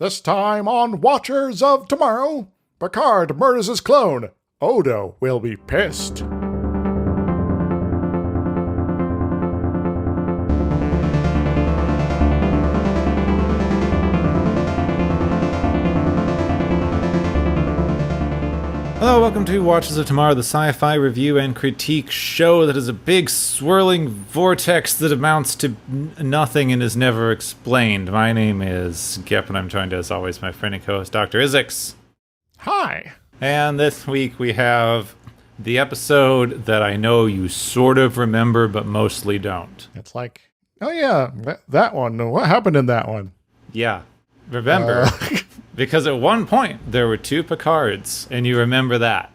This time on Watchers of Tomorrow, Picard murders his clone. Odo will be pissed. Hello, welcome to Watchers of Tomorrow, the sci-fi review and critique show that is a big swirling vortex that amounts to nothing and is never explained. My name is Gep, and I'm joined as always my friend and co-host Dr. Isix. Hi. And this week we have the episode that I know you sort of remember but mostly don't. It's like, oh yeah, that one. What happened in that one? Yeah, remember. Because at one point, there were two Picards, and you remember that.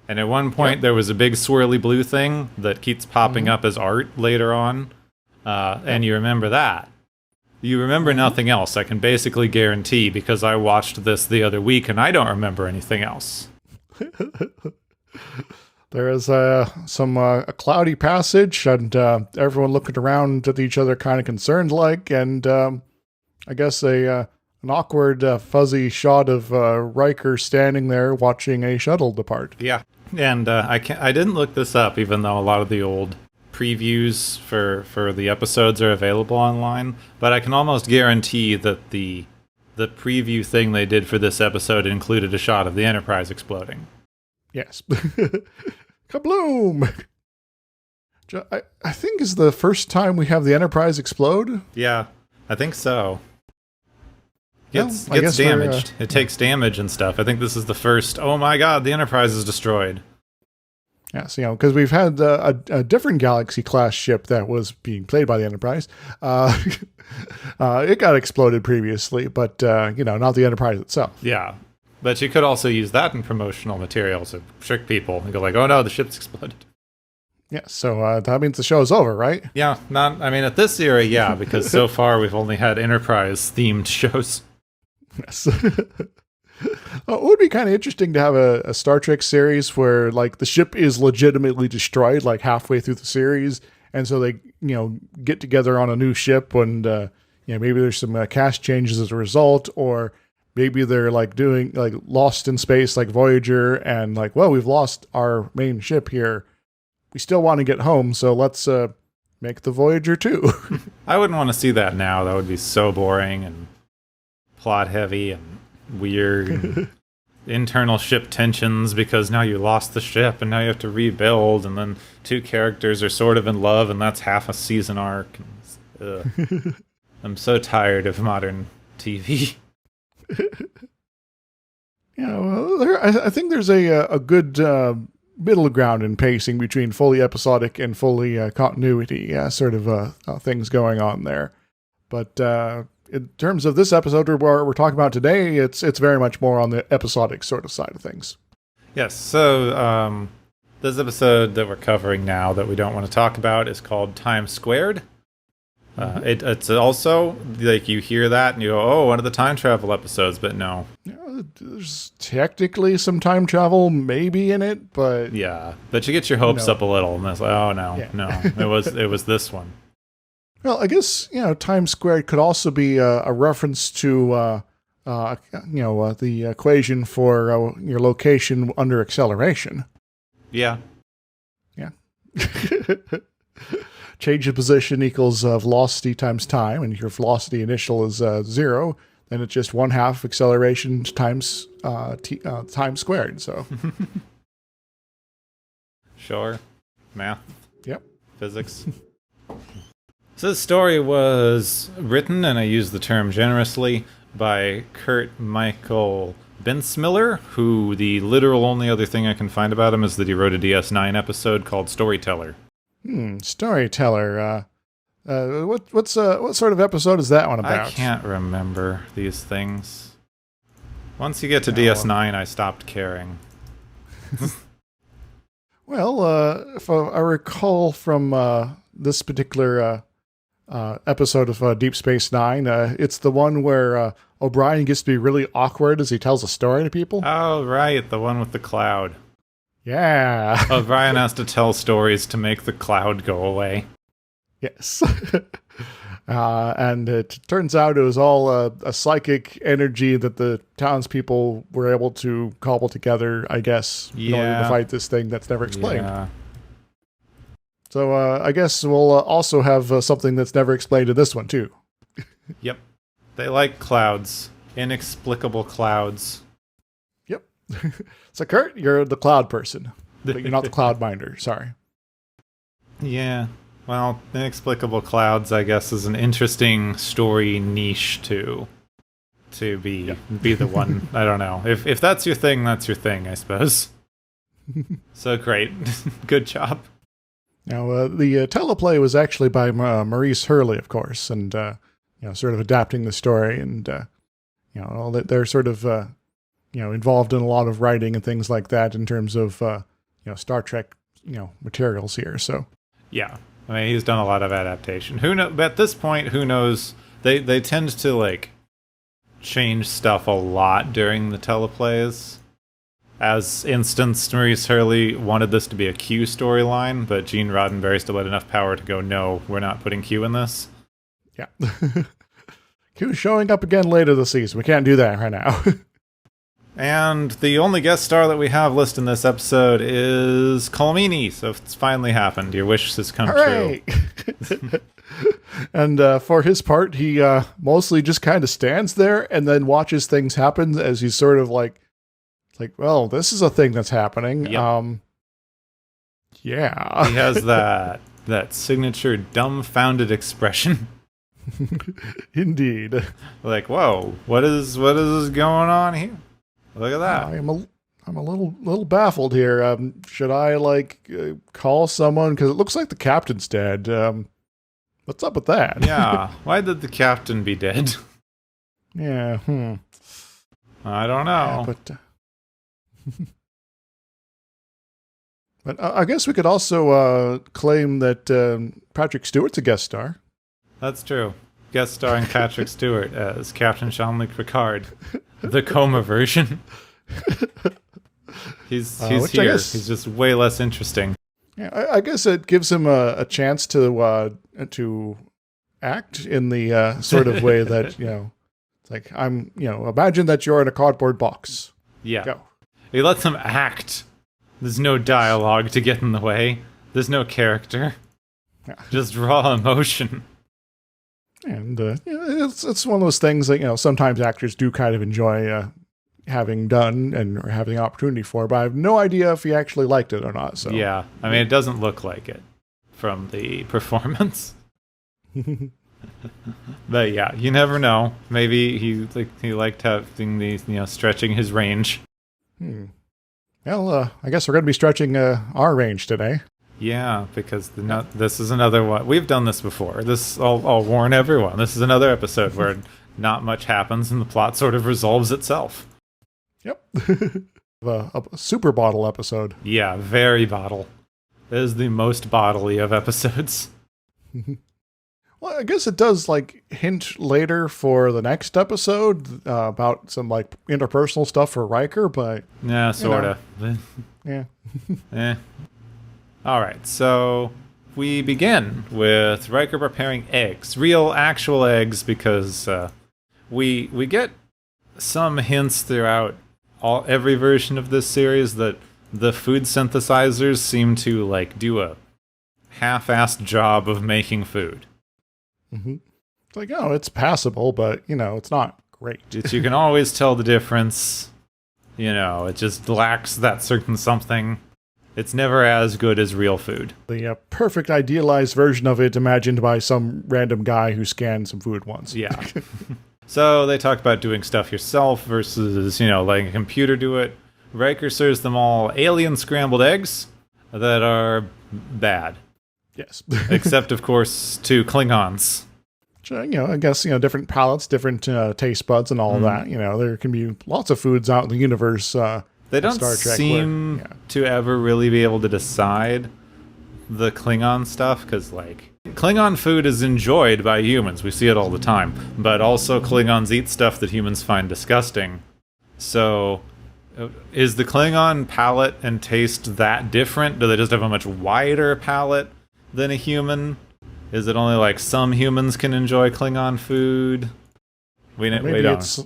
And at one point, there was a big swirly blue thing that keeps popping up as art later on. And you remember that. You remember nothing else, I can basically guarantee, because I watched this the other week, and I don't remember anything else. There is a cloudy passage, and everyone looking around at each other kind of concerned like, and I guess an awkward, fuzzy shot of Riker standing there watching a shuttle depart. Yeah, and I didn't look this up, even though a lot of the old previews for the episodes are available online. But I can almost guarantee that the preview thing they did for this episode included a shot of the Enterprise exploding. Yes. Kabloom! I think is the first time we have the Enterprise explode. Yeah, I think so. Gets guess damaged. It takes damage and stuff. I think this is the first, oh my god, the Enterprise is destroyed. Yes, because we've had a different Galaxy-class ship that was being played by the Enterprise. It got exploded previously, but, not the Enterprise itself. Yeah, but you could also use that in promotional material to trick people. You go like, oh no, the ship's exploded. Yeah, so that means the show's over, right? Yeah, at this era, yeah, because so far we've only had Enterprise-themed shows. Yes. It would be kind of interesting to have a Star Trek series where, like, the ship is legitimately destroyed, like, halfway through the series, and so they, get together on a new ship, and, maybe there's some cast changes as a result, or maybe they're, like, doing, like, Lost in Space, like Voyager, and, like, well, we've lost our main ship here. We still want to get home, so let's make the Voyager 2. I wouldn't want to see that now. That would be so boring and plot heavy and weird and internal ship tensions because now you lost the ship and now you have to rebuild, and then two characters are sort of in love and that's half a season arc. I'm so tired of modern TV. I think there's a good middle ground in pacing between fully episodic and fully continuity things going on there. But in terms of this episode we're talking about today, it's very much more on the episodic sort of side of things. Yes, so this episode that we're covering now that we don't want to talk about is called Time Squared. It's also, like, you hear that and you go, oh, one of the time travel episodes, but no. There's technically some time travel maybe in it, but... Yeah, but you get your hopes up a little, and it's like, oh, no, it was this one. Well, I guess, time squared could also be a reference to, the equation for your location under acceleration. Yeah. Yeah. Change of position equals velocity times time, and your velocity initial is 0, then it's just 1/2 acceleration times time squared, so. Sure. Math. Yep. Physics. So this story was written, and I use the term generously, by Kurt Michael Bensmiller, who the literal only other thing I can find about him is that he wrote a DS9 episode called Storyteller. Storyteller. What sort of episode is that one about? I can't remember these things. Once you get to DS9, I stopped caring. Well, if I recall from this particular episode of Deep Space Nine, it's the one where O'Brien gets to be really awkward as he tells a story to people. Oh, right, the one with the cloud. Yeah. O'Brien has to tell stories to make the cloud go away. Yes. And it turns out it was all a psychic energy that the townspeople were able to cobble together, I guess, in order to fight this thing that's never explained. Yeah. So I guess we'll also have something that's never explained in this one, too. Yep. They like clouds. Inexplicable clouds. Yep. So, Kurt, you're the cloud person, but you're not the cloud minder. Sorry. Yeah. Well, inexplicable clouds, I guess, is an interesting story niche to be the one. I don't know. If that's your thing, that's your thing, I suppose. So great. Good job. Now, the teleplay was actually by Maurice Hurley, of course, and sort of adapting the story, and they're sort of involved in a lot of writing and things like that in terms of Star Trek materials here. So yeah. I mean, he's done a lot of adaptation. Who know? At this point, who knows? They tend to like change stuff a lot during the teleplays. As instance, Maurice Hurley wanted this to be a Q storyline, but Gene Roddenberry still had enough power to go, no, we're not putting Q in this. Yeah. Q's showing up again later this season. We can't do that right now. And the only guest star that we have listed in this episode is Colmini, so it's finally happened. Your wish has come Hooray! True. And for his part, he mostly just kind of stands there and then watches things happen as he's sort of like, well, this is a thing that's happening. Yep. Yeah. He has that signature dumbfounded expression. Indeed. Like, whoa, what is going on here? Look at that. I'm a little baffled here. Should I call someone? Because it looks like the captain's dead. What's up with that? Yeah. Why did the captain be dead? Yeah. I don't know. Yeah, but I guess we could also claim that Patrick Stewart's a guest star. That's true. Guest starring Patrick Stewart as Captain Jean-Luc Picard, the coma version. He's here. He's just way less interesting. Yeah, I guess it gives him a chance to act in the sort of way that it's like imagine that you're in a cardboard box. Yeah. Go. He lets him act. There's no dialogue to get in the way. There's no character. Yeah. Just raw emotion. And it's one of those things that sometimes actors do kind of enjoy having done or having the opportunity for, but I have no idea if he actually liked it or not. So yeah, I mean, it doesn't look like it from the performance. But yeah, you never know. Maybe he liked having these, stretching his range. Well, I guess we're going to be stretching our range today. Yeah, because this is another one. We've done this before. I'll warn everyone. This is another episode where not much happens and the plot sort of resolves itself. Yep. a super bottle episode. Yeah, very bottle. It is the most bodily of episodes. Well, I guess it does hint later for the next episode about some interpersonal stuff for Riker, but yeah, sorta. Yeah. All right, so we begin with Riker preparing eggs, real, actual eggs, because we get some hints throughout every version of this series that the food synthesizers seem to do a half-assed job of making food. Mm-hmm. It's it's passable, but it's not great. You can always tell the difference. It just lacks that certain something. It's never as good as real food. The perfect idealized version of it imagined by some random guy who scanned some food once. Yeah. So they talk about doing stuff yourself versus, letting a computer do it. Riker serves them all alien scrambled eggs that are bad. Yes. Except, of course, to Klingons. I guess, different palates, different taste buds and all of that. There can be lots of foods out in the universe. They don't Star Trek seem to ever really be able to decide the Klingon stuff, because, Klingon food is enjoyed by humans. We see it all the time. But also Klingons eat stuff that humans find disgusting. So, is the Klingon palate and taste that different? Do they just have a much wider palate than a human? Is it only like some humans can enjoy Klingon food? Maybe it's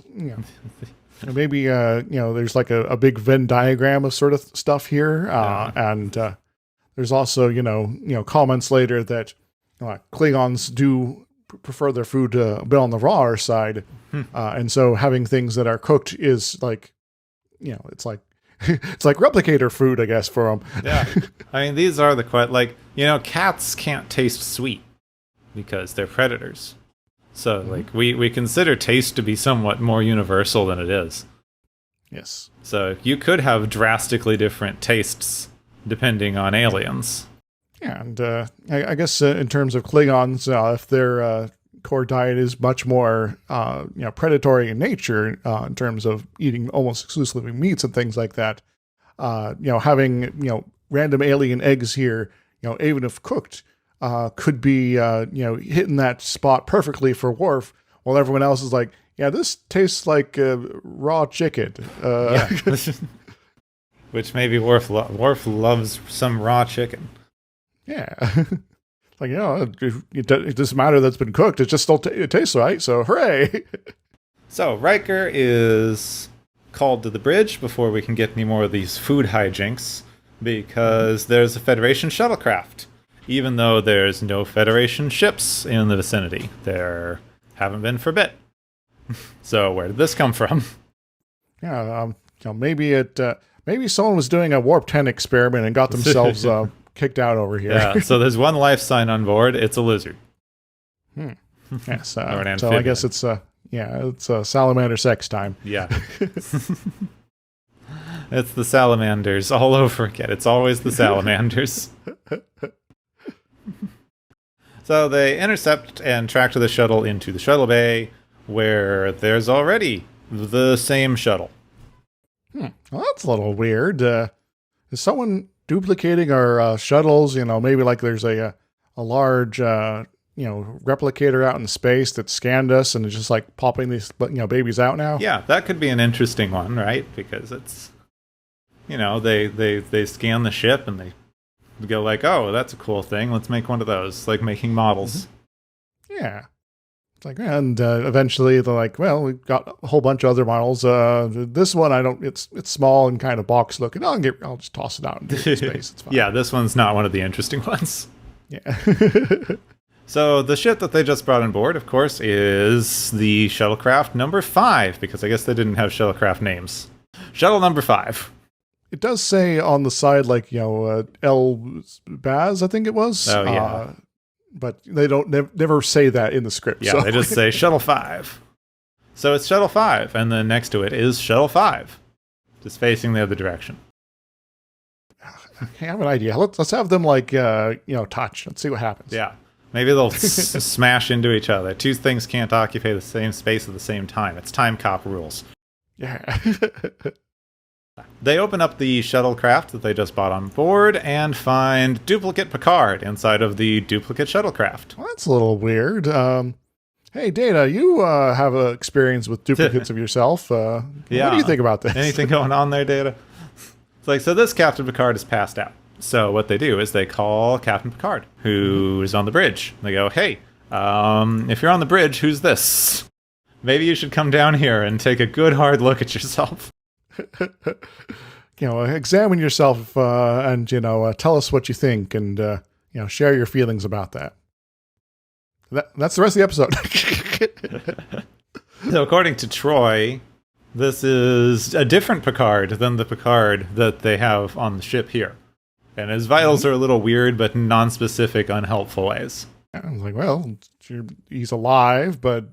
maybe there's like a big Venn diagram of sort of stuff here, and there's also comments later that Klingons do prefer their food a bit on the rawer side, and so having things that are cooked is like it's like it's like replicator food, I guess, for them. Yeah, I mean these are cats can't taste sweet because they're predators. So, we consider taste to be somewhat more universal than it is. Yes. So, you could have drastically different tastes depending on aliens. Yeah, and I guess in terms of Klingons, if their core diet is much more predatory in nature in terms of eating almost exclusively meats and things like that, having random alien eggs here, even if cooked, could be hitting that spot perfectly for Worf, while everyone else is like, yeah, this tastes like raw chicken. Which maybe Worf loves some raw chicken. Yeah. It doesn't matter that it's been cooked. It just still it tastes right. So hooray! So Riker is called to the bridge before we can get any more of these food hijinks, because there's a Federation shuttlecraft. Even though there's no Federation ships in the vicinity. There haven't been for a bit. So where did this come from? Yeah, maybe someone was doing a Warp 10 experiment and got themselves kicked out over here. Yeah, so there's one life sign on board. It's a lizard. Yes, so amphibian. I guess it's salamander sex time. Yeah. It's the salamanders all over again. It's always the salamanders. So they intercept and track to the shuttle into the shuttle bay, where there's already the same shuttle. Well, that's a little weird. Is someone duplicating our shuttles? Maybe like there's a large replicator out in space that scanned us and is just like popping these babies out now. Yeah, that could be an interesting one, right? Because it's they scan the ship and they go like, oh, that's a cool thing. Let's make one of those. Like making models. Yeah. It's like, and eventually they're like, well, we've got a whole bunch of other models. This one, it's small and kind of box looking. I'll just toss it out into space. It's fine. Yeah, this one's not one of the interesting ones. Yeah. So the ship that they just brought on board, of course, is the shuttlecraft number 5, because I guess they didn't have shuttlecraft names. Shuttle number 5. It does say on the side, El Baz, I think it was. Oh, yeah. But they don't never say that in the script. Yeah, so. They just say Shuttle 5. So it's Shuttle 5, and then next to it is Shuttle 5, just facing the other direction. I have an idea. Let's have them touch. Let's see what happens. Yeah. Maybe they'll smash into each other. Two things can't occupy the same space at the same time. It's time cop rules. Yeah. They open up the shuttlecraft that they just bought on board and find duplicate Picard inside of the duplicate shuttlecraft. Well, that's a little weird. Hey, Data, you have an experience with duplicates of yourself. Yeah. What do you think about this? Anything going on there, Data? It's like, so this Captain Picard is passed out. So what they do is they call Captain Picard, who is on the bridge. They go, hey, if you're on the bridge, who's this? Maybe you should come down here and take a good hard look at yourself. Examine yourself and tell us what you think and share your feelings about that. That's the rest of the episode. So according to Troy, this is a different Picard than the Picard that they have on the ship here. And his vitals are a little weird, but non-specific, unhelpful ways. I was like, well, he's alive, but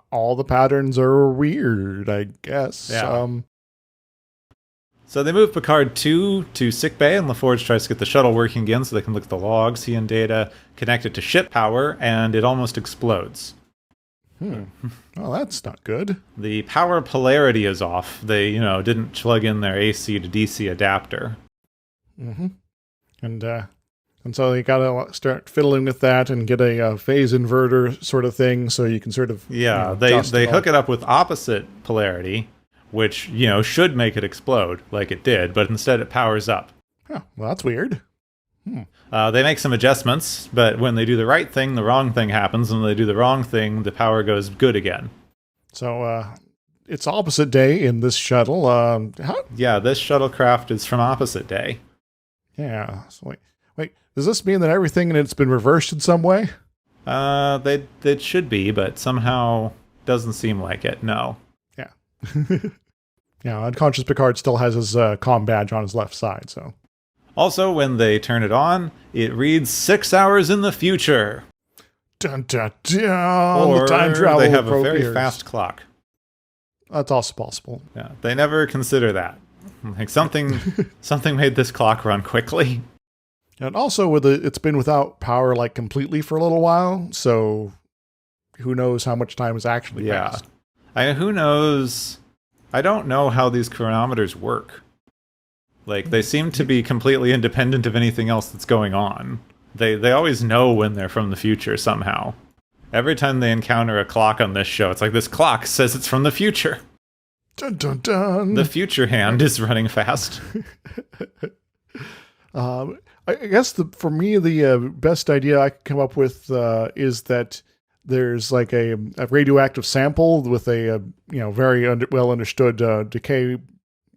all the patterns are weird, I guess. Yeah. So they move Picard to sickbay, and LaForge tries to get the shuttle working again so they can look at the logs. He and Data connect it to ship power, and it almost explodes. Well, that's not good. The power polarity is off. They, didn't plug in their AC to DC adapter. Mm-hmm. And so you gotta start fiddling with that and get a phase inverter sort of thing, so you can sort of they hook it up with opposite polarity, which should make it explode like it did, but instead it powers up. Oh, well, that's weird. They make some adjustments, but when they do the right thing, the wrong thing happens. And when they do the wrong thing, the power goes good again. So it's opposite day in this shuttle. Yeah, this shuttlecraft is from opposite day. Yeah. So wait, does this mean that everything in it's been reversed in some way? They should be, but somehow doesn't seem like it. No. Yeah. Yeah, unconscious Picard still has his comm badge on his left side, so. Also, when they turn it on, it reads 6 hours in the future. Dun, dun, dun, Or the time travel they have a very appears. fast clock. That's also possible. Yeah, they never consider that. Like something made this clock run quickly. And also, it's been without power like completely for a little while, so who knows how much time has actually passed. Who knows? I don't know how these chronometers work. Like, they seem to be completely independent of anything else that's going on. They always know when they're from the future somehow. Every time they encounter a clock on this show, it's like, this clock says it's from the future. Dun, dun, dun. The future hand is running fast. I guess for me, the best idea I could come up with is that there's like a radioactive sample with a very well understood decay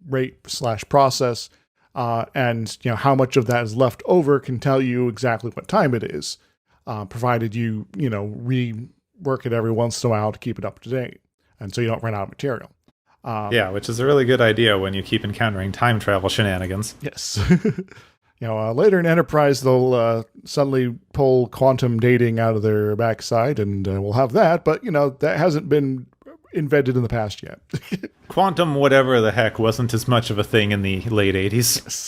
rate / process, and how much of that is left over can tell you exactly what time it is, provided you rework it every once in a while to keep it up to date, and so you don't run out of material. Which is a really good idea when you keep encountering time travel shenanigans. Yes. Later in Enterprise, they'll suddenly pull quantum dating out of their backside, and we'll have that. But, that hasn't been invented in the past yet. Quantum whatever the heck wasn't as much of a thing in the late 80s. Yes.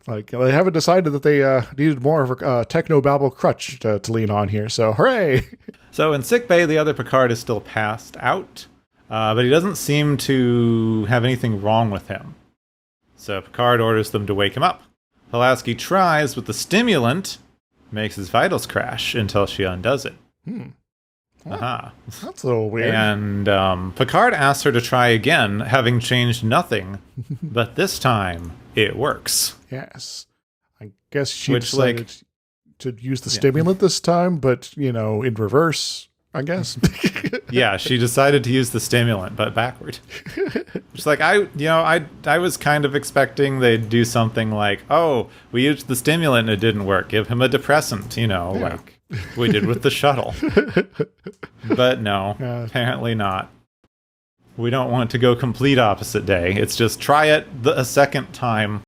They haven't decided that they needed more of a techno-babble crutch to lean on here, so hooray! So in sickbay, the other Picard is still passed out, but he doesn't seem to have anything wrong with him. So Picard orders them to wake him up. Pulaski tries with the stimulant, makes his vitals crash until she undoes it. That's a little weird. And Picard asks her to try again, having changed nothing, but this time it works. Yes. I guess she decided to use the stimulant this time, but, in reverse, I guess. Yeah, she decided to use the stimulant, but backward. Just like, I was kind of expecting they'd do something like, oh, we used the stimulant and it didn't work. Give him a depressant, like we did with the shuttle. But no, apparently not. We don't want to go complete opposite day. It's just try it a second time.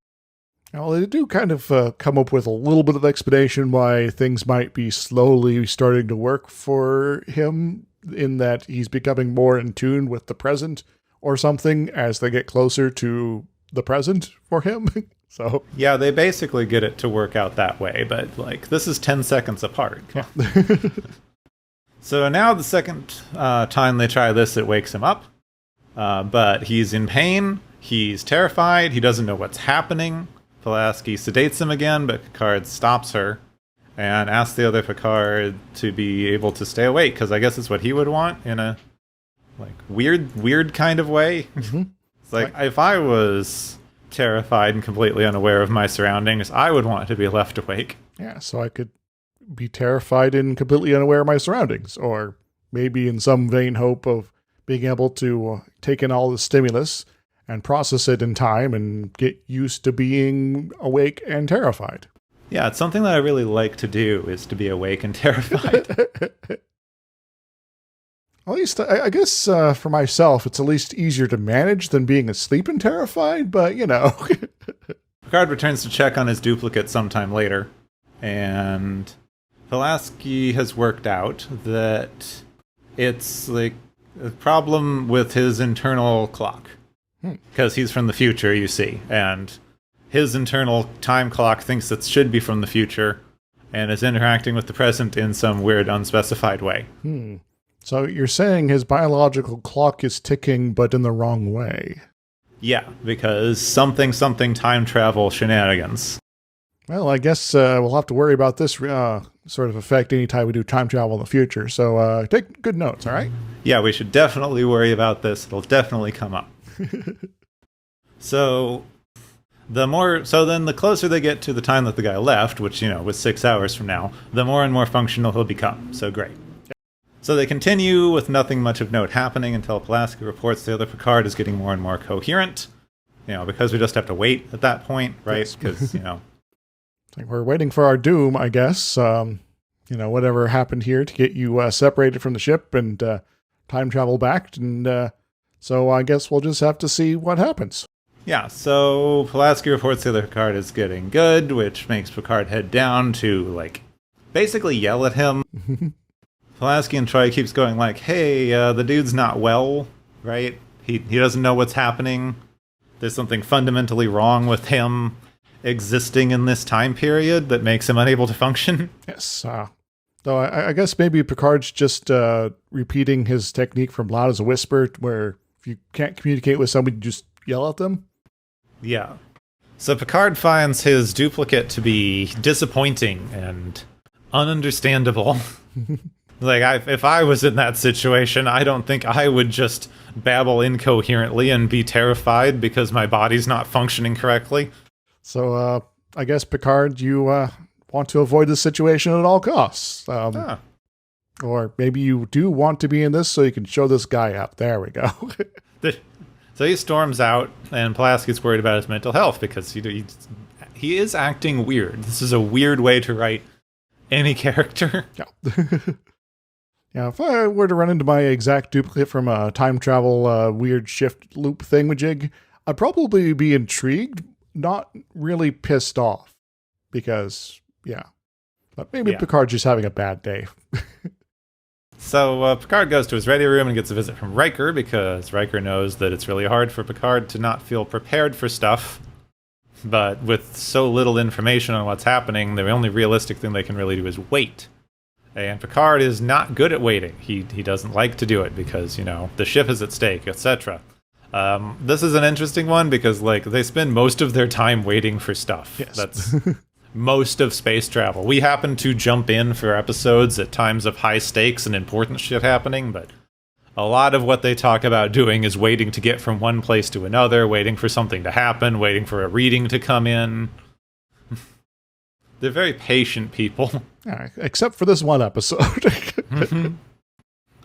Well, they do kind of come up with a little bit of explanation why things might be slowly starting to work for him, in that he's becoming more in tune with the present or something as they get closer to the present for him. So yeah, they basically get it to work out that way, but this is 10 seconds apart. Yeah. So now the second time they try this, it wakes him up, but he's in pain, he's terrified, he doesn't know what's happening. Pulaski sedates him again, but Picard stops her and asks the other Picard to be able to stay awake, because I guess it's what he would want in a weird kind of way. Mm-hmm. It's if I was terrified and completely unaware of my surroundings, I would want to be left awake. Yeah, so I could be terrified and completely unaware of my surroundings, or maybe in some vain hope of being able to take in all the stimulus and process it in time and get used to being awake and terrified. Yeah, it's something that I really like to do, is to be awake and terrified. At least, I guess for myself, it's at least easier to manage than being asleep and terrified, but, Picard returns to check on his duplicate sometime later, and Pulaski has worked out that it's a problem with his internal clock. Because he's from the future, you see, and his internal time clock thinks it should be from the future and is interacting with the present in some weird, unspecified way. So you're saying his biological clock is ticking, but in the wrong way. Yeah, because something time travel shenanigans. Well, I guess we'll have to worry about this sort of effect anytime we do time travel in the future. So take good notes, all right? Yeah, we should definitely worry about this. It'll definitely come up. So then the closer they get to the time that the guy left, which, was 6 hours from now, the more and more functional he'll become. So great. So they continue with nothing much of note happening until Pulaski reports the other Picard is getting more and more coherent. Because we just have to wait at that point, right? Because, Like we're waiting for our doom, I guess. Whatever happened here to get you separated from the ship and time travel back. And so I guess we'll just have to see what happens. Yeah, so Pulaski reports the other Picard is getting good, which makes Picard head down to, basically yell at him. Pulaski and Troy keeps going hey, the dude's not well, right? He doesn't know what's happening. There's something fundamentally wrong with him existing in this time period that makes him unable to function. Yes. Though I guess maybe Picard's just repeating his technique from Loud as a Whisper, where if you can't communicate with somebody, you just yell at them. Yeah. So Picard finds his duplicate to be disappointing and ununderstandable. If I was in that situation, I don't think I would just babble incoherently and be terrified because my body's not functioning correctly. So, I guess, Picard, you want to avoid this situation at all costs. Or maybe you do want to be in this so you can show this guy up. There we go. So he storms out, and Pulaski's worried about his mental health because he is acting weird. This is a weird way to write any character. Yeah. Yeah, if I were to run into my exact duplicate from a time travel weird shift loop thingamajig, I'd probably be intrigued, not really pissed off. Because, yeah. But maybe Picard's just having a bad day. So Picard goes to his ready room and gets a visit from Riker, because Riker knows that it's really hard for Picard to not feel prepared for stuff. But with so little information on what's happening, the only realistic thing they can really do is wait. And Picard is not good at waiting. He doesn't like to do it because, the ship is at stake, etc. This is an interesting one because, they spend most of their time waiting for stuff. Yes. That's most of space travel. We happen to jump in for episodes at times of high stakes and important shit happening, but a lot of what they talk about doing is waiting to get from one place to another, waiting for something to happen, waiting for a reading to come in. They're very patient people. Yeah, except for this one episode. Mm-hmm.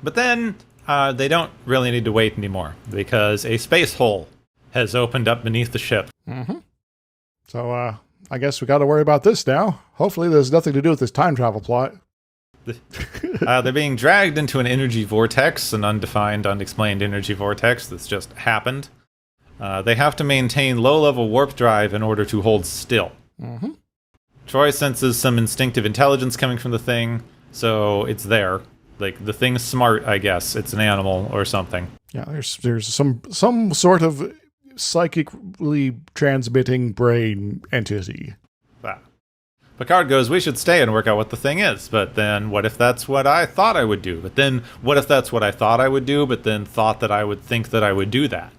But then they don't really need to wait anymore because a space hole has opened up beneath the ship. Mm-hmm. So I guess we got to worry about this now. Hopefully there's nothing to do with this time travel plot. They're being dragged into an energy vortex, an undefined, unexplained energy vortex that's just happened. They have to maintain low-level warp drive in order to hold still. Mm-hmm. Troy senses some instinctive intelligence coming from the thing, so it's there. The thing's smart, I guess. It's an animal or something. Yeah, there's some sort of psychically transmitting brain entity. Picard goes, we should stay and work out what the thing is. But then, what if that's what I thought I would do? But then, what if that's what I thought I would do, but then thought that I would think that I would do that?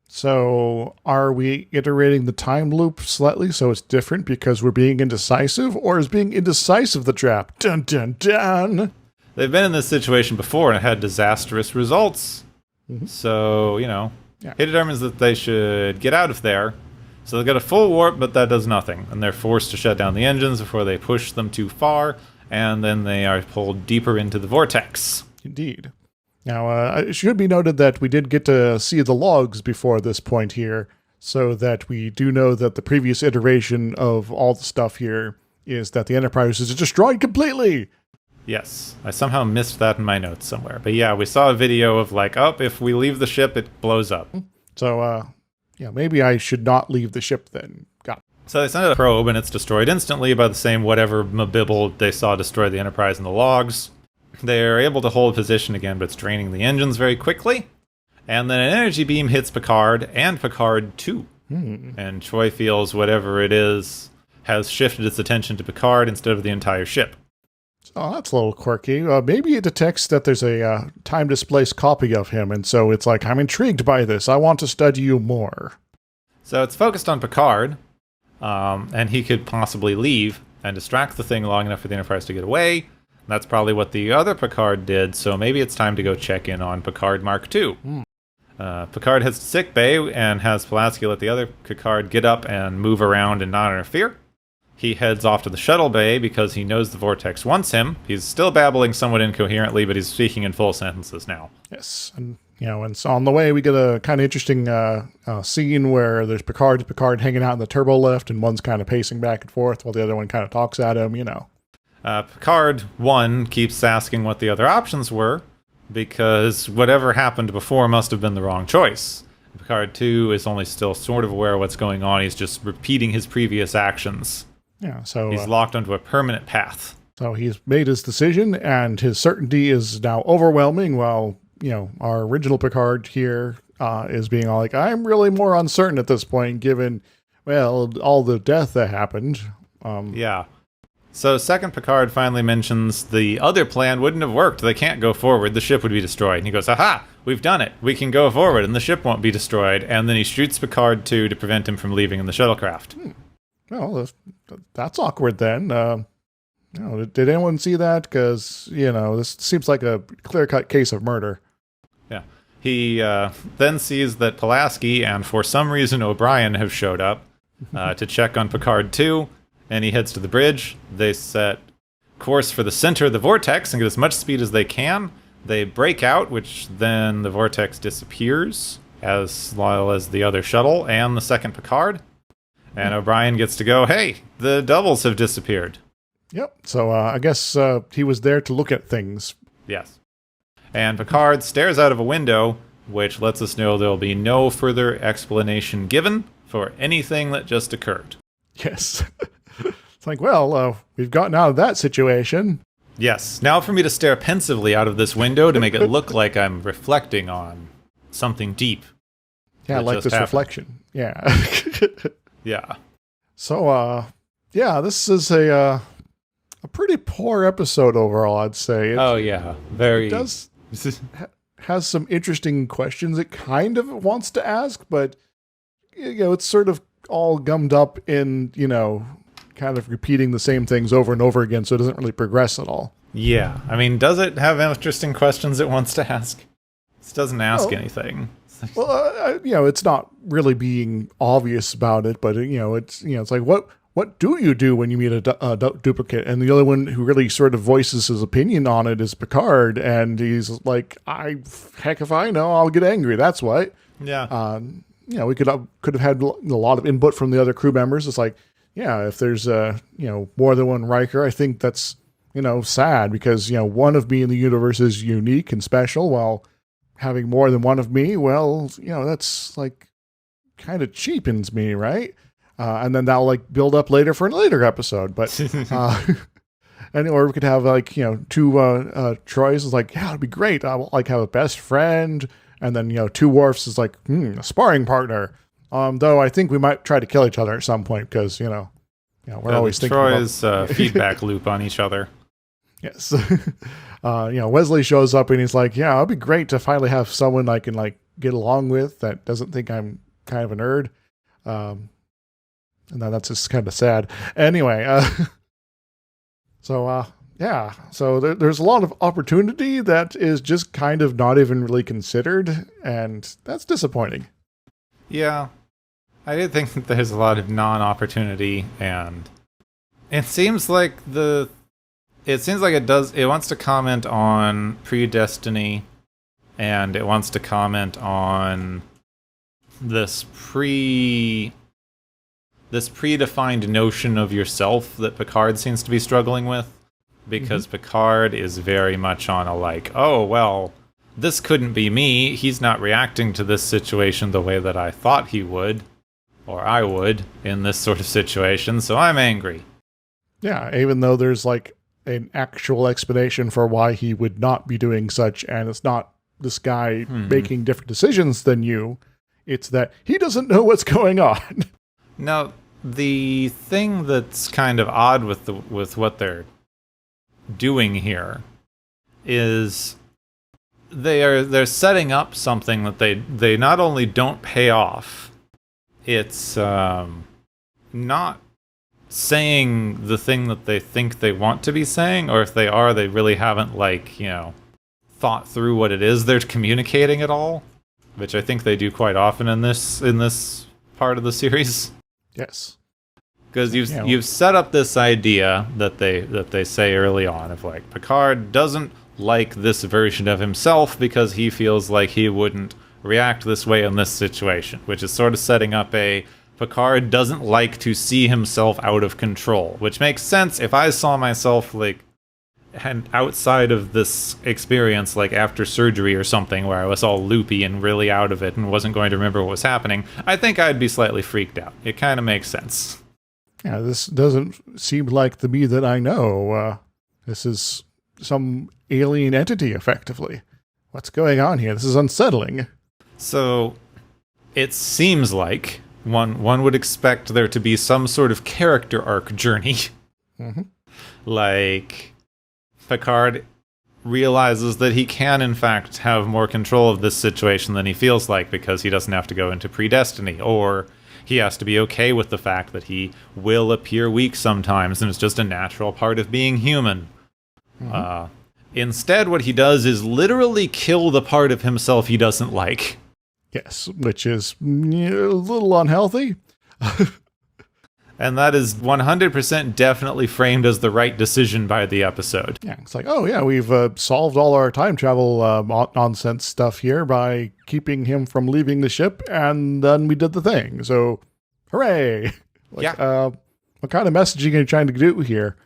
So, are we iterating the time loop slightly so it's different because we're being indecisive? Or is being indecisive the trap? Dun, dun, dun! They've been in this situation before and it had disastrous results. Mm-hmm. So, he determines that they should get out of there. So they get a full warp, but that does nothing. And they're forced to shut down the engines before they push them too far. And then they are pulled deeper into the vortex. Indeed. Now, it should be noted that we did get to see the logs before this point here, so that we do know that the previous iteration of all the stuff here is that the Enterprise is destroyed completely. Yes, I somehow missed that in my notes somewhere. But yeah, we saw a video of if we leave the ship, it blows up. So, maybe I should not leave the ship then. Got it. So they send a probe, and it's destroyed instantly by the same whatever Mabibble they saw destroy the Enterprise in the logs. They're able to hold position again, but it's draining the engines very quickly. And then an energy beam hits Picard, and Picard too. And Troy feels whatever it is has shifted its attention to Picard instead of the entire ship. Oh, that's a little quirky. Maybe it detects that there's a time-displaced copy of him, and so it's I'm intrigued by this. I want to study you more. So it's focused on Picard, and he could possibly leave and distract the thing long enough for the Enterprise to get away. That's probably what the other Picard did, so maybe it's time to go check in on Picard Mark II. Picard heads to sick bay and has Pulaski let the other Picard get up and move around and not interfere. He heads off to the shuttle bay because he knows the vortex wants him. He's still babbling somewhat incoherently, but he's speaking in full sentences now. Yes, and and so on the way we get a kind of interesting scene where there's Picard hanging out in the turbo lift, and one's kind of pacing back and forth while the other one kind of talks at him. Picard 1 keeps asking what the other options were, because whatever happened before must have been the wrong choice. Picard 2 is only still sort of aware of what's going on. He's just repeating his previous actions. Yeah, so he's locked onto a permanent path. So he's made his decision, and his certainty is now overwhelming, while, our original Picard here is being all like, I'm really more uncertain at this point, given, all the death that happened. Yeah. So second Picard finally mentions the other plan wouldn't have worked. They can't go forward. The ship would be destroyed. And he goes, aha, we've done it. We can go forward, and the ship won't be destroyed. And then he shoots Picard 2 to prevent him from leaving in the shuttlecraft. Well, that's awkward then. Did anyone see that? Because, this seems like a clear-cut case of murder. Yeah. He then sees that Pulaski and, for some reason, O'Brien have showed up to check on Picard 2, and he heads to the bridge. They set course for the center of the vortex and get as much speed as they can. They break out, which then the vortex disappears, as well as the other shuttle and the second Picard. And O'Brien gets to go, hey, the doubles have disappeared. Yep. So I guess he was there to look at things. Yes. And Picard stares out of a window, which lets us know there'll be no further explanation given for anything that just occurred. Yes. It's like, we've gotten out of that situation. Yes. Now for me to stare pensively out of this window to make it look like I'm reflecting on something deep. Yeah, like this happened. Reflection. Yeah. Yeah. So, this is a pretty poor episode overall, I'd say. Very. It does has some interesting questions it kind of wants to ask, but, it's sort of all gummed up in, kind of repeating the same things over and over again, so it doesn't really progress at all. Yeah. I mean, does it have interesting questions it wants to ask? It doesn't ask anything. Well, it's not really being obvious about it, but it's like what do you do when you meet a duplicate? And the other one who really sort of voices his opinion on it is Picard, and he's like, heck if I know, I'll get angry. That's what. Yeah. We could have had a lot of input from the other crew members. It's like, if there's more than one Riker, I think that's sad because one of me in the universe is unique and special, while having more than one of me, that's like kind of cheapens me, right? And then that'll like build up later for a later episode. But or we could have two Troys is like, it'd be great. I'll like have a best friend, and then two Worfs is like a sparring partner. Though I think we might try to kill each other at some point because we're always thinking Troy's feedback loop on each other. Yes. Wesley shows up and he's like, it'd be great to finally have someone I can like get along with that doesn't think I'm kind of a nerd. And that's just kind of sad. Anyway, so there's a lot of opportunity that is just kind of not even really considered, and that's disappointing. Yeah. I did think that there's a lot of non-opportunity, and it seems like it wants to comment on predestiny, and it wants to comment on this predefined notion of yourself that Picard seems to be struggling with, because Picard is very much on a this couldn't be me. He's not reacting to this situation the way that I thought he would, or I would, in this sort of situation, so I'm angry. Yeah, even though there's like an actual explanation for why he would not be doing such, and it's not this guy making different decisions than you, it's that he doesn't know what's going on. Now, the thing that's kind of odd with what they're doing here is they're setting up something that they not only don't pay off, it's not saying the thing that they think they want to be saying, or if they are, they really haven't thought through what it is they're communicating at all. which I think they do quite often in this part of the series. Yes. Because you've set up this idea that they say early on of like Picard doesn't like this version of himself because he feels like he wouldn't react this way in this situation, which is sort of setting up a Picard doesn't like to see himself out of control, which makes sense if I saw myself like and outside of this experience, like after surgery or something where I was all loopy and really out of it and wasn't going to remember what was happening. I think I'd be slightly freaked out. It kind of makes sense. Yeah, this doesn't seem like the me that I know. This is some alien entity, effectively. What's going on here? This is unsettling. So, it seems like one would expect there to be some sort of character arc journey. Mm-hmm. Like, Picard realizes that he can, in fact, have more control of this situation than he feels like because he doesn't have to go into predestiny, or he has to be okay with the fact that he will appear weak sometimes, and it's just a natural part of being human. Mm-hmm. Instead, what he does is literally kill the part of himself he doesn't like. Yes, which is a little unhealthy. And that is 100% definitely framed as the right decision by the episode. Yeah, it's like, oh yeah, we've solved all our time travel nonsense stuff here by keeping him from leaving the ship, and then we did the thing. So, hooray! What kind of messaging are you trying to do here?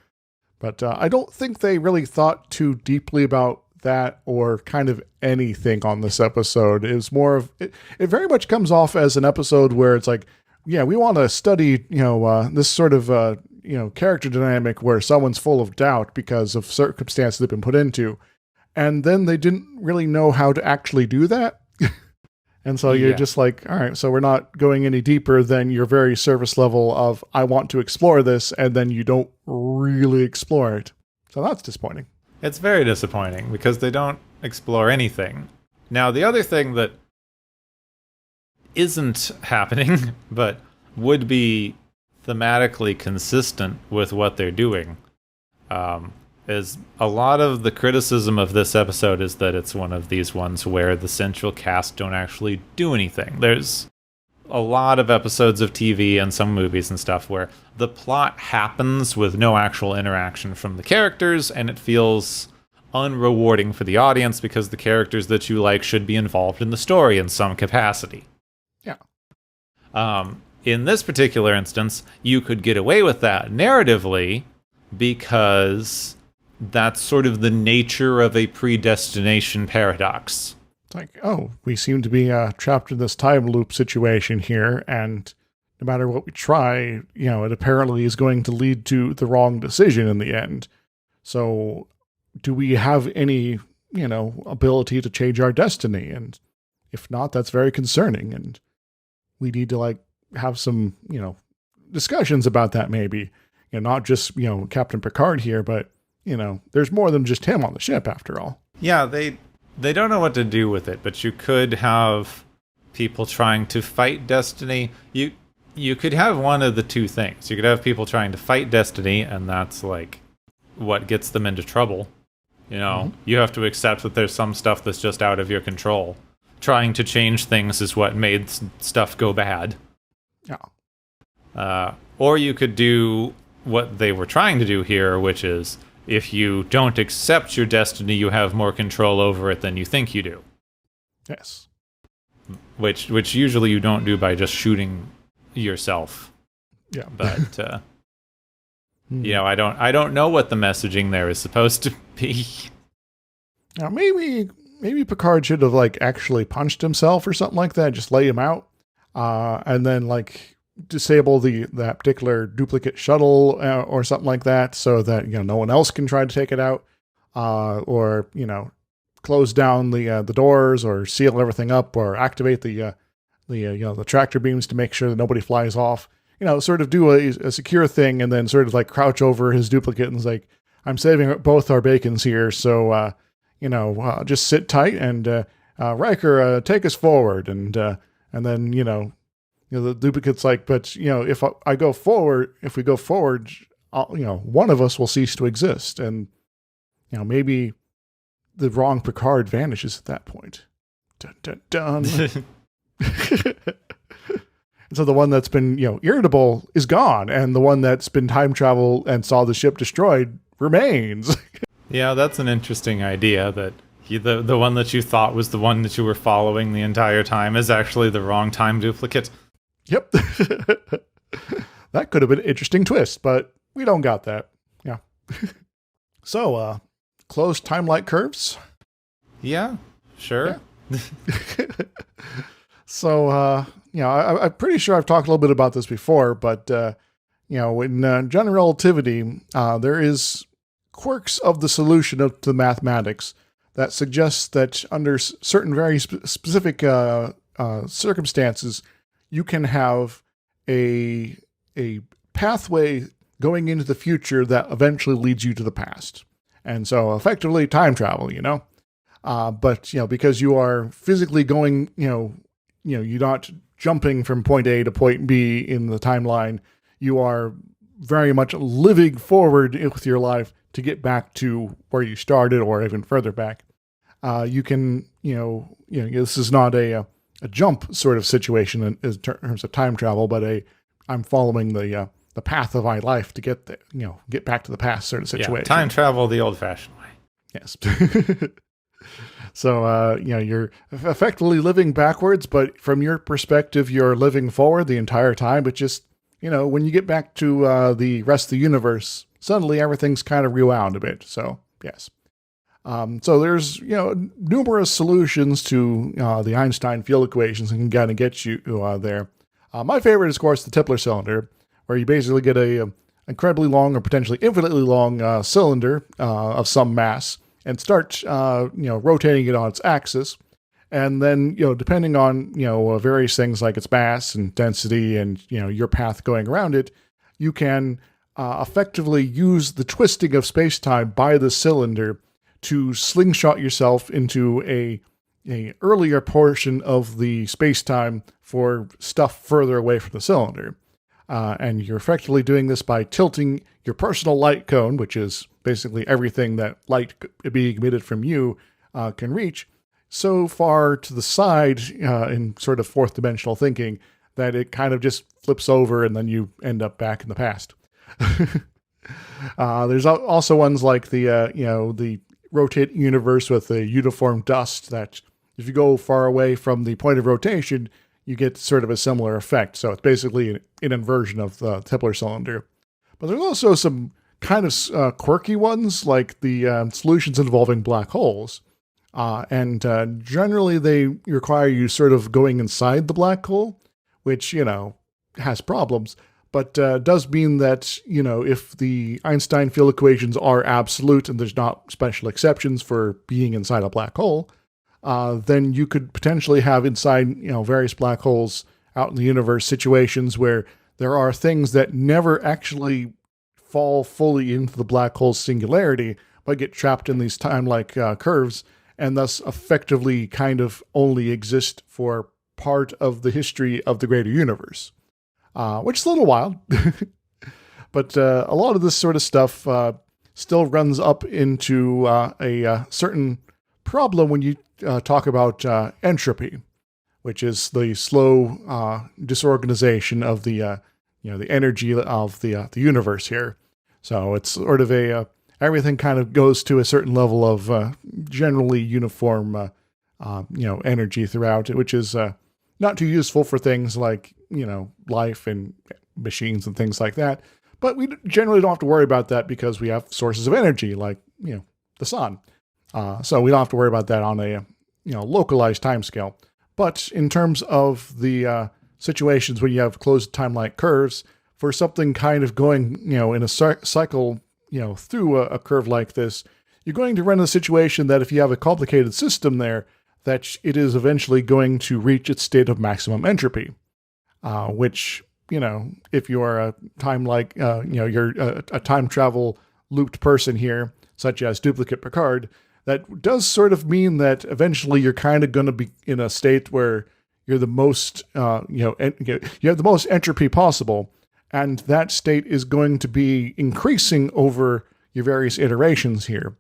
But I don't think they really thought too deeply about that or kind of anything on this episode. It was more of, it very much comes off as an episode where it's like, yeah, we want to study, this sort of, character dynamic where someone's full of doubt because of circumstances they've been put into. And then they didn't really know how to actually do that. And so you're just like, all right, so we're not going any deeper than your very surface level of, I want to explore this, and then you don't really explore it. So that's disappointing. It's very disappointing because they don't explore anything. Now, the other thing that isn't happening, but would be thematically consistent with what they're doing, is a lot of the criticism of this episode is that it's one of these ones where the central cast don't actually do anything. There's a lot of episodes of TV and some movies and stuff where the plot happens with no actual interaction from the characters, and it feels unrewarding for the audience because the characters that you like should be involved in the story in some capacity. Yeah. In this particular instance, you could get away with that narratively because that's sort of the nature of a predestination paradox. It's like, oh, we seem to be trapped in this time loop situation here, and no matter what we try, it apparently is going to lead to the wrong decision in the end. So do we have any, ability to change our destiny? And if not, that's very concerning, and we need to have some, discussions about that maybe. Not just, Captain Picard here, but, there's more than just him on the ship after all. Yeah, they don't know what to do with it, but you could have people trying to fight destiny. You could have one of the two things. You could have people trying to fight destiny, and that's like what gets them into trouble. You have to accept that there's some stuff that's just out of your control. Trying to change things is what made stuff go bad. Yeah. Or you could do what they were trying to do here, which is if you don't accept your destiny, you have more control over it than you think you do. Yes. Which usually you don't do by just shooting yourself. Yeah. But I don't know what the messaging there is supposed to be. Now maybe Picard should have actually punched himself or something like that, just lay him out, and then disable that particular duplicate shuttle or something like that, so that no one else can try to take it out, or close down the doors or seal everything up or activate the tractor beams to make sure that nobody flies off. Sort of do a secure thing, and then sort of crouch over his duplicate and is I'm saving both our bacons here, so just sit tight and Riker, take us forward, and then the duplicate's but if we go forward, one of us will cease to exist, and maybe the wrong Picard vanishes at that point Dun, dun, dun. And so the one that's been, irritable is gone, and the one that's been time travel and saw the ship destroyed remains. Yeah, that's an interesting idea, that the one that you thought was the one that you were following the entire time is actually the wrong time duplicate. Yep. That could have been an interesting twist, but we don't got that. Yeah. So, closed time-like curves? Yeah, sure. Yeah. So, I'm pretty sure I've talked a little bit about this before, but, in general relativity, there is quirks of the solution of the mathematics that suggests that under certain very specific circumstances, you can have a pathway going into the future that eventually leads you to the past. And so effectively time travel, but, because you are physically going, you're not jumping from point A to point B in the timeline. You are very much living forward with your life to get back to where you started or even further back. You can, this is not a jump sort of situation in terms of time travel, but I'm following the path of my life to get there, get back to the past sort of situation. Yeah, time travel the old-fashioned way. Yes. So, you're effectively living backwards, but from your perspective, you're living forward the entire time. But just, when you get back to the rest of the universe, suddenly everything's kind of rewound a bit. So, yes. So there's, numerous solutions to the Einstein field equations and can kind of get you there. My favorite is, of course, the Tipler cylinder, where you basically get a incredibly long or potentially infinitely long cylinder of some mass and start, rotating it on its axis. And then, depending on, various things like its mass and density and, your path going around it, you can effectively use the twisting of space-time by the cylinder to slingshot yourself into a earlier portion of the space-time for stuff further away from the cylinder. And you're effectively doing this by tilting your personal light cone, which is basically everything that light being emitted from you can reach, so far to the side in sort of fourth dimensional thinking that it kind of just flips over and then you end up back in the past. There's also ones like the rotating universe with a uniform dust that if you go far away from the point of rotation, you get sort of a similar effect. So it's basically an inversion of the Tipler cylinder. But there's also some kind of quirky ones like the solutions involving black holes. And generally they require you sort of going inside the black hole, which, has problems. But does mean that, if the Einstein field equations are absolute and there's not special exceptions for being inside a black hole, then you could potentially have inside, various black holes out in the universe situations where there are things that never actually fall fully into the black hole's singularity, but get trapped in these time-like curves and thus effectively kind of only exist for part of the history of the greater universe. Which is a little wild, but a lot of this sort of stuff still runs up into a certain problem when you talk about entropy, which is the slow disorganization of the the energy of the universe here. So it's sort of everything kind of goes to a certain level of generally uniform energy throughout it, which is not too useful for things like, life and machines and things like that. But we generally don't have to worry about that because we have sources of energy like, the sun. So we don't have to worry about that on a, localized timescale. But in terms of the situations when you have closed time-like curves, for something kind of going, in a cycle, through a curve like this, you're going to run a situation that if you have a complicated system there, that it is eventually going to reach its state of maximum entropy, which, if you are a you're a time travel looped person here, such as duplicate Picard, that does sort of mean that eventually you're kind of going to be in a state where you're the most, you have the most entropy possible, and that state is going to be increasing over your various iterations here,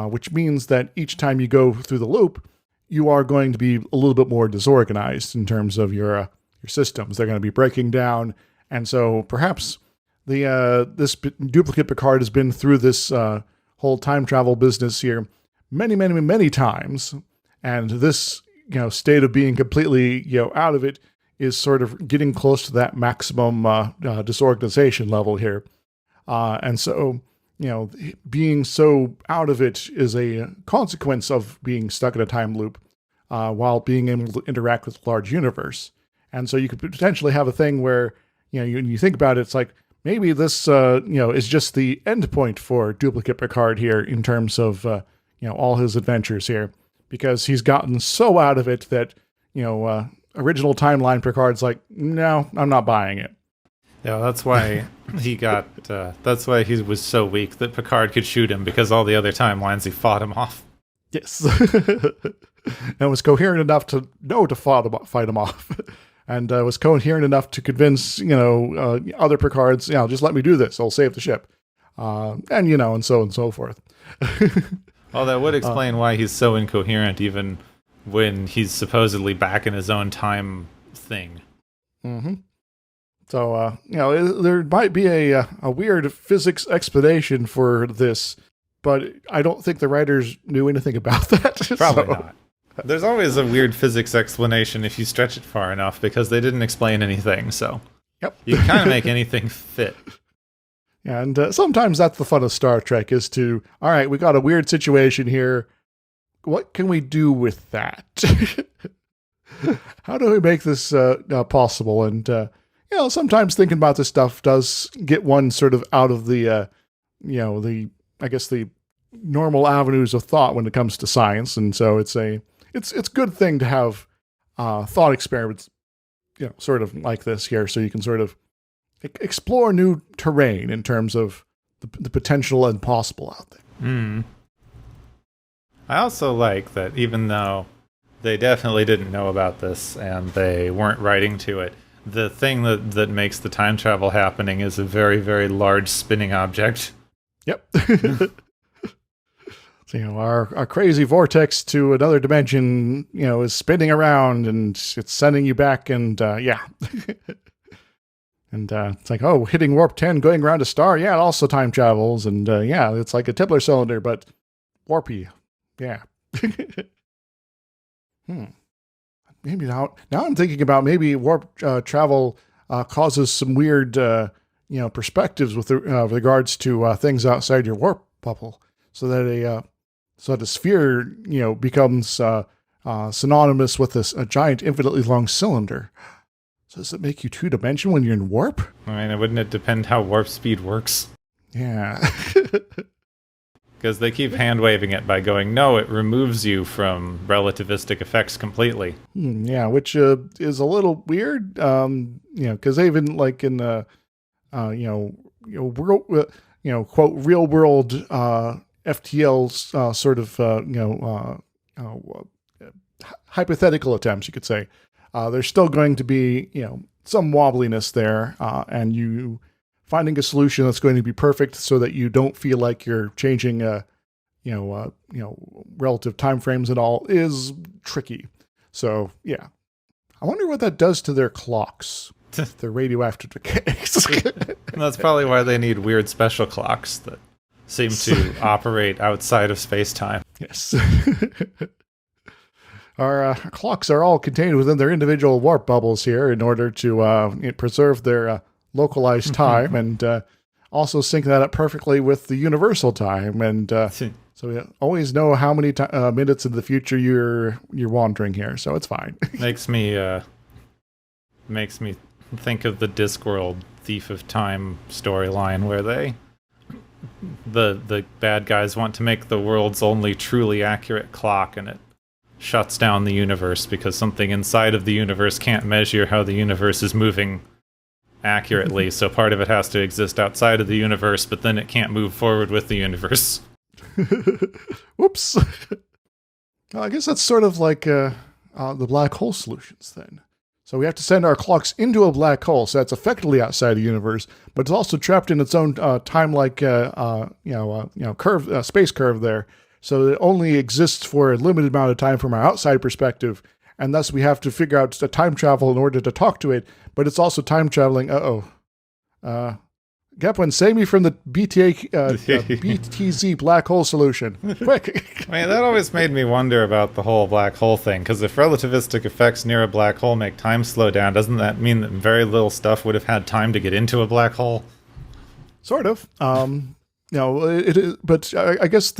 which means that each time you go through the loop, you are going to be a little bit more disorganized in terms of your systems. They're going to be breaking down, and so perhaps this duplicate Picard has been through this whole time travel business here many, many, many times, and this state of being completely out of it is sort of getting close to that maximum disorganization level here, and so being so out of it is a consequence of being stuck in a time loop while being able to interact with a large universe. And so you could potentially have a thing where, when you think about it, it's like, maybe this, is just the end point for duplicate Picard here in terms of, all his adventures here, because he's gotten so out of it that, original timeline Picard's like, no, I'm not buying it. Yeah, that's why that's why he was so weak that Picard could shoot him, because all the other timelines he fought him off. Yes. And was coherent enough to know to fight him off. And was coherent enough to convince, other Picards, just let me do this. I'll save the ship. And so on and so forth. Well, that would explain why he's so incoherent, even when he's supposedly back in his own time thing. Mm-hmm. So, there might be a weird physics explanation for this, but I don't think the writers knew anything about that. Probably not. There's always a weird physics explanation if you stretch it far enough, because they didn't explain anything, so yep. You can kind of make anything fit. Yeah, and sometimes that's the fun of Star Trek, is to, all right, we got a weird situation here. What can we do with that? How do we make this possible? And, sometimes thinking about this stuff does get one sort of out of the normal avenues of thought when it comes to science. And so it's a good thing to have thought experiments, sort of like this here, so you can sort of explore new terrain in terms of the potential and possible out there. Mm. I also like that even though they definitely didn't know about this and they weren't writing to it, the thing that makes the time travel happening is a very, very large spinning object. Yep. So, our crazy vortex to another dimension, is spinning around and it's sending you back, and yeah. And it's like, oh, hitting warp 10, going around a star, yeah, it also time travels, and yeah, it's like a Tipler cylinder, but warpy. Yeah. Maybe now I'm thinking about maybe warp travel causes some weird, perspectives with regards to things outside your warp bubble, so that a sphere, becomes synonymous with a giant, infinitely long cylinder. So does it make you two-dimensional when you're in warp? I mean, wouldn't it depend how warp speed works? Yeah. Because they keep hand-waving it by going, no, it removes you from relativistic effects completely. Yeah, which is a little weird, because even like in the, quote, real-world FTL sort of, hypothetical attempts, you could say, there's still going to be, some wobbliness there, and you finding a solution that's going to be perfect so that you don't feel like you're changing, relative time frames and all is tricky. So, yeah. I wonder what that does to their clocks, their radioactive decays. And that's probably why they need weird special clocks that seem to operate outside of space-time. Yes. Our clocks are all contained within their individual warp bubbles here in order to preserve their localized time, and also sync that up perfectly with the universal time. And so we always know how many minutes in the future you're wandering here, so it's fine. makes me think of the Discworld Thief of Time storyline, where the bad guys want to make the world's only truly accurate clock, and it shuts down the universe because something inside of the universe can't measure how the universe is moving accurately, so part of it has to exist outside of the universe, but then it can't move forward with the universe. Whoops. Well, I guess that's sort of like the black hole solutions then. So we have to send our clocks into a black hole, so that's effectively outside the universe, but it's also trapped in its own time-like, curve, space curve there. So it only exists for a limited amount of time from our outside perspective, and thus we have to figure out the time travel in order to talk to it, but it's also time traveling. Gepwin, save me from the BTZ black hole solution. Quick. Man, that always made me wonder about the whole black hole thing, because if relativistic effects near a black hole make time slow down, doesn't that mean that very little stuff would have had time to get into a black hole? Sort of. It is, but I guess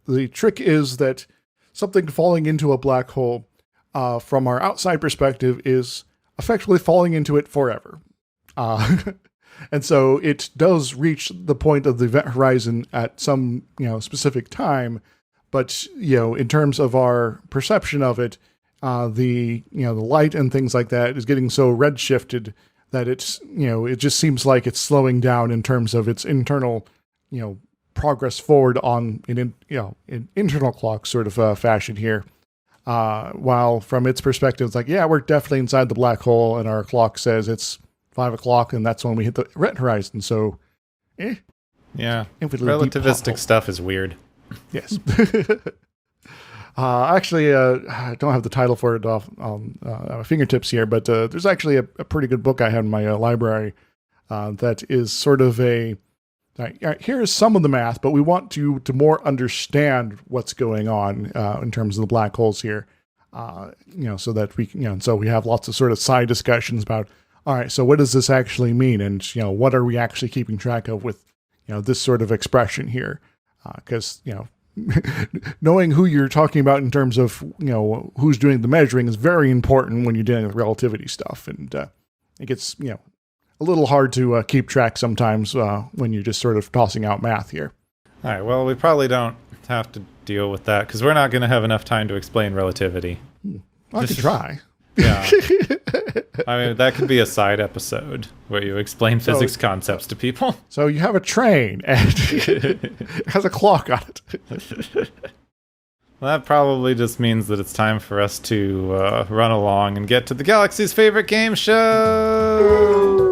the trick is that something falling into a black hole, from our outside perspective, is effectively falling into it forever. And so it does reach the point of the event horizon at some, specific time. But, in terms of our perception of it, the light and things like that is getting so redshifted that it's, it just seems like it's slowing down in terms of its internal, progress forward on in internal clock sort of fashion here. While from its perspective, it's like, yeah, we're definitely inside the black hole, and our clock says it's 5 o'clock, and that's when we hit the event horizon. So, yeah, relativistic stuff is weird. Yes. Actually, I don't have the title for it off on my fingertips here, but there's actually a pretty good book I have in my library that is sort of a. Here's some of the math, but we want you to more understand what's going on in terms of the black holes here. So that we can, so we have lots of sort of side discussions about. All right, so what does this actually mean? And, what are we actually keeping track of with, this sort of expression here? Because, knowing who you're talking about in terms of, who's doing the measuring is very important when you're dealing with relativity stuff. And it gets, a little hard to keep track sometimes when you're just sort of tossing out math here. All right, well, we probably don't have to deal with that because we're not going to have enough time to explain relativity. I could try. Yeah. I mean, that could be a side episode where you explain physics concepts to people. So you have a train and it has a clock on it. Well, that probably just means that it's time for us to run along and get to the galaxy's favorite game show.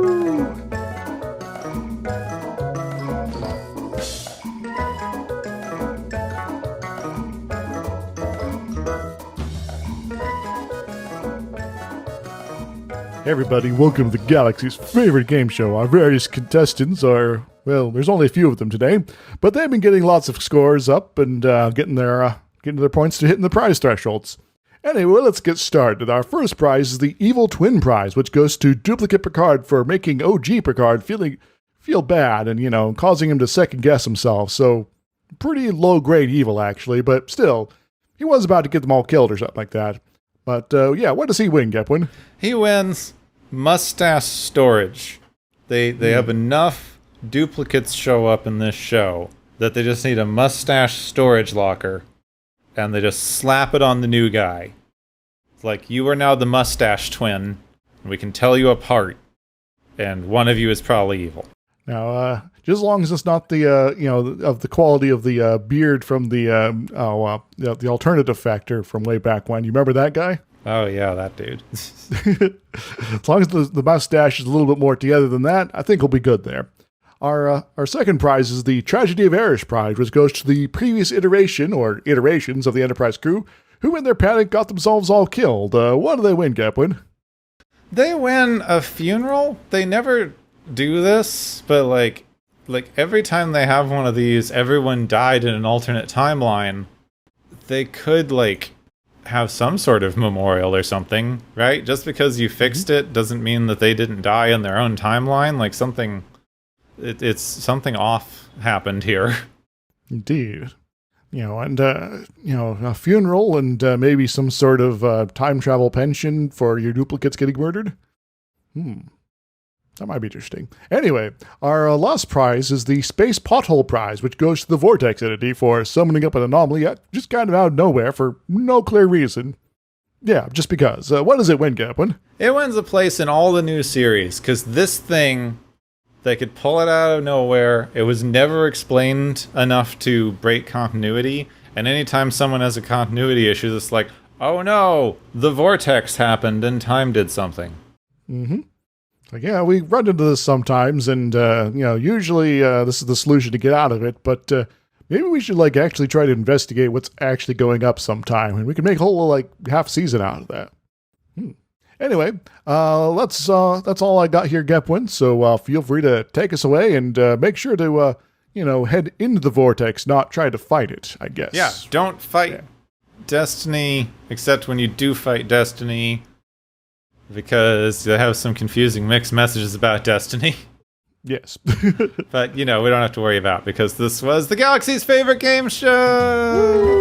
Hey everybody, welcome to the galaxy's favorite game show. Our various contestants are, well, there's only a few of them today, but they've been getting lots of scores up and getting their points to hitting the prize thresholds. Anyway, let's get started. Our first prize is the Evil Twin Prize, which goes to Duplicate Picard for making OG Picard feel bad and, causing him to second guess himself. So, pretty low-grade evil, actually, but still, he was about to get them all killed or something like that. But, what does he win, Gepwin? He wins mustache storage. They have enough duplicates show up in this show that they just need a mustache storage locker, and they just slap it on the new guy. It's like, you are now the mustache twin, and we can tell you apart, and one of you is probably evil. Now, just as long as it's not the, of the quality of the beard from the alternative factor from way back when. You remember that guy? Oh, yeah, that dude. As long as the mustache is a little bit more together than that, I think we'll be good there. Our second prize is the Tragedy of Erish prize, which goes to the previous iteration, or iterations, of the Enterprise crew, who in their panic got themselves all killed. What do they win, Gepwin? They win a funeral? They never do this, but like every time they have one of these, everyone died in an alternate timeline. They could have some sort of memorial or something, right? Just because you fixed it doesn't mean that they didn't die in their own timeline. It's something off happened here. Indeed. A funeral and maybe some sort of time travel pension for your duplicates getting murdered. That might be interesting. Anyway, our last prize is the Space Pothole Prize, which goes to the Vortex entity for summoning up an anomaly just kind of out of nowhere for no clear reason. Yeah, just because. What does it win, Gepwin? It wins a place in all the new series, because this thing, they could pull it out of nowhere. It was never explained enough to break continuity, and anytime someone has a continuity issue, it's like, oh no, the vortex happened and time did something. Mm-hmm. Yeah, we run into this sometimes, and usually this is the solution to get out of it. But Maybe we should like actually try to investigate what's actually going up sometime, and we can make a whole like half season out of that. Anyway, that's all I got here, Gepwin. So feel free to take us away and make sure to head into the vortex, not try to fight it. I guess. Yeah, don't fight Destiny, except when you do fight Destiny, because they have some confusing mixed messages about Destiny. Yes. But, we don't have to worry about, because this was the Galaxy's favorite game show!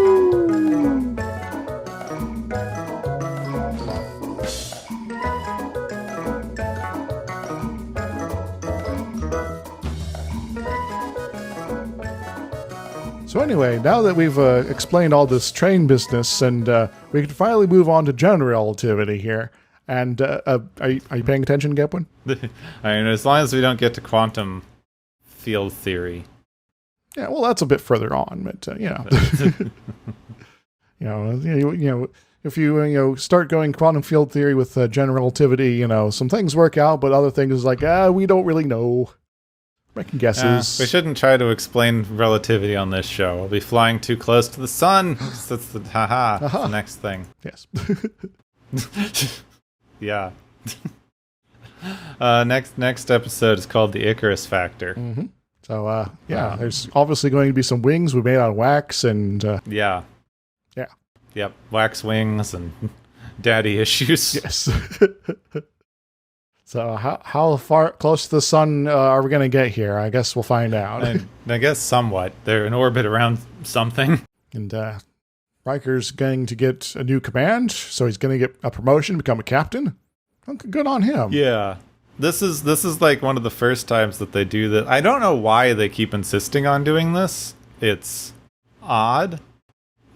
So anyway, now that we've explained all this train business, and we can finally move on to general relativity here. And are you paying attention, Gepwin? I mean, as long as we don't get to quantum field theory. Yeah, well, that's a bit further on, but if you start going quantum field theory with general relativity, some things work out, but other things like we don't really know. Making guesses. We shouldn't try to explain relativity on this show. We'll be flying too close to the sun. That's the the next thing. Yes. Yeah. Next episode is called the Icarus Factor. Mm-hmm. So there's obviously going to be some wings we made out of wax, and yeah, yep, wax wings and daddy issues. Yes. So how far close to the sun are we going to get here? I guess we'll find out. I guess somewhat. They're in orbit around something. And Riker's going to get a new command, so he's going to get a promotion, become a captain. Good on him. Yeah. This is like one of the first times that they do that. I don't know why they keep insisting on doing this. It's odd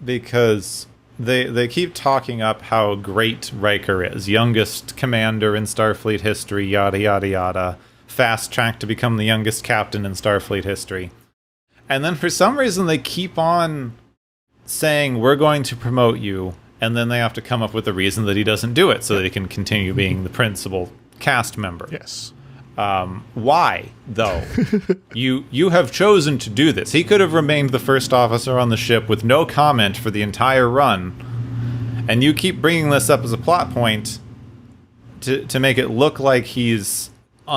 because they keep talking up how great Riker is. Youngest commander in Starfleet history, yada, yada, yada. Fast track to become the youngest captain in Starfleet history. And then for some reason they keep on saying, we're going to promote you. And then they have to come up with a reason that he doesn't do it so that he can continue being the principal cast member. Yes. Why, though? You have chosen to do this. He could have remained the first officer on the ship with no comment for the entire run. And you keep bringing this up as a plot point to make it look like he's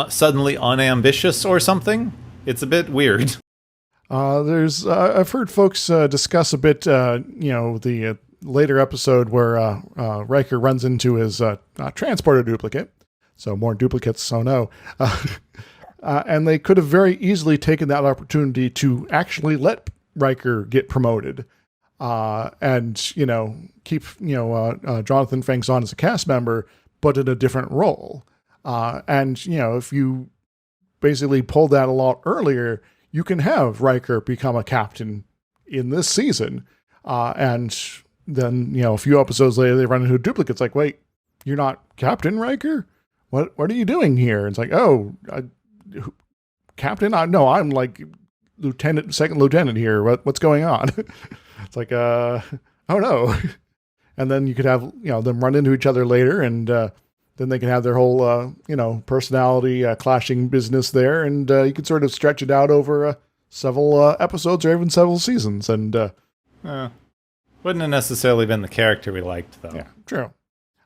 suddenly unambitious or something. It's a bit weird. I've heard folks discuss a bit, the later episode where Riker runs into his transporter duplicate. So more duplicates, oh no. And they could have very easily taken that opportunity to actually let Riker get promoted and, keep, Jonathan Frakes on as a cast member, but in a different role. And, if you basically pulled that a lot earlier, you can have Riker become a captain in this season. And then, a few episodes later, they run into a duplicate. It's like, wait, you're not Captain Riker? What are you doing here? It's like, Captain? No, I'm like second lieutenant here. What's going on? It's like, oh no. And then you could have, them run into each other later, and then they can have their whole, personality clashing business there, and you can sort of stretch it out over several episodes or even several seasons. And wouldn't have necessarily been the character we liked, though. Yeah, true.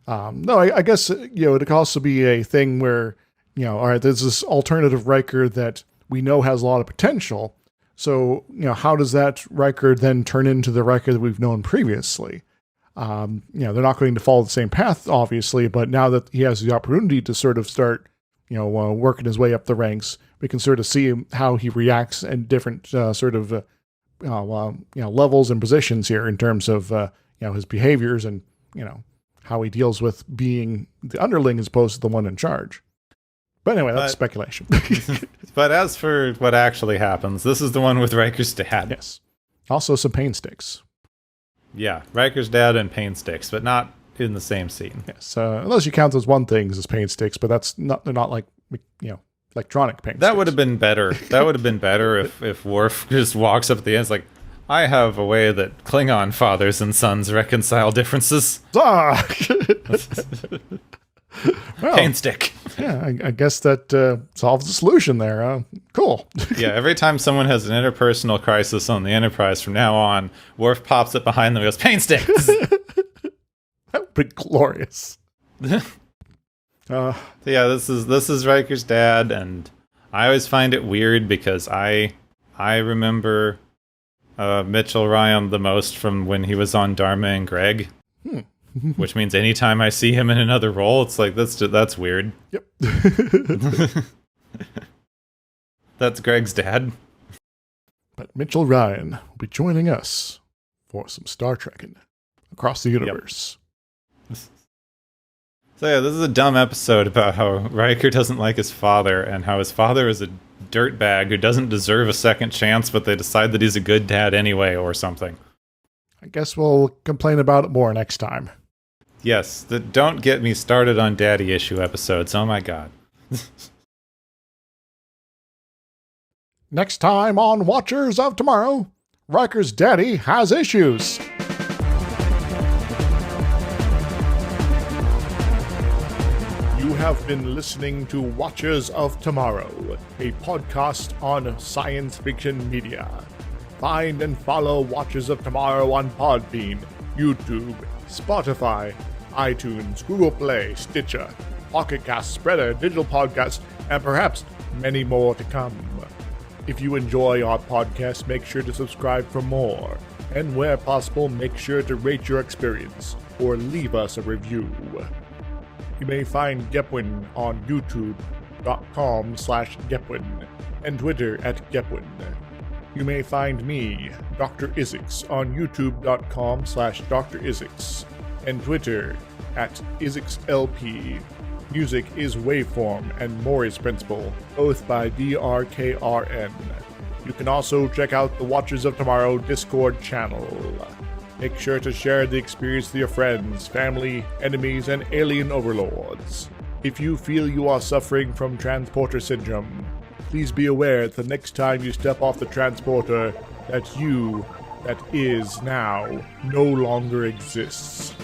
No, I guess, it could also be a thing where, all right, there's this alternative Riker that we know has a lot of potential. So, how does that Riker then turn into the Riker that we've known previously? They're not going to follow the same path, obviously, but now that he has the opportunity to sort of start, working his way up the ranks, we can sort of see how he reacts in different levels and positions here in terms of, his behaviors and, how he deals with being the underling as opposed to the one in charge. But anyway, that's speculation. But as for what actually happens, this is the one with Riker's dad. Yes. Also some pain sticks. Yeah, Riker's dad and pain sticks, but not in the same scene. Yes, unless you count those one things as pain sticks, but they're not like, electronic pain sticks. That would have been better. That would have been better if Worf just walks up at the end. It's like, I have a way that Klingon fathers and sons reconcile differences. Well, pain stick. Yeah, I guess that solves the solution there. Cool. Yeah, every time someone has an interpersonal crisis on the Enterprise from now on, Worf pops up behind them and goes, pain sticks! That would be glorious. So yeah, this is Riker's dad, and I always find it weird because I remember Mitchell Ryan the most from when he was on Dharma and Greg. Which means anytime I see him in another role, it's like, that's weird. Yep. That's Greg's dad. But Mitchell Ryan will be joining us for some Star Trekking across the universe. Yep. So yeah, this is a dumb episode about how Riker doesn't like his father, and how his father is a dirtbag who doesn't deserve a second chance, but they decide that he's a good dad anyway, or something. I guess we'll complain about it more next time. Yes, don't get me started on daddy issue episodes. Oh my god. Next time on Watchers of Tomorrow, Riker's daddy has issues. You have been listening to Watchers of Tomorrow, a podcast on science fiction media. Find and follow Watchers of Tomorrow on Podbean, YouTube, Spotify, iTunes, Google Play, Stitcher, Pocket Cast, Spreader, Digital Podcast, and perhaps many more to come. If you enjoy our podcast, make sure to subscribe for more. And where possible, make sure to rate your experience or leave us a review. You may find Gepwin on youtube.com/Gepwin and Twitter @Gepwin. You may find me, Dr. Isix, on youtube.com/Dr. Isix and Twitter @IsixLP. Music is Waveform and Mori's Principle, both by DRKRN. You can also check out the Watchers of Tomorrow Discord channel. Make sure to share the experience with your friends, family, enemies, and alien overlords. If you feel you are suffering from transporter syndrome, please be aware that the next time you step off the transporter, that you, that is now, no longer exists.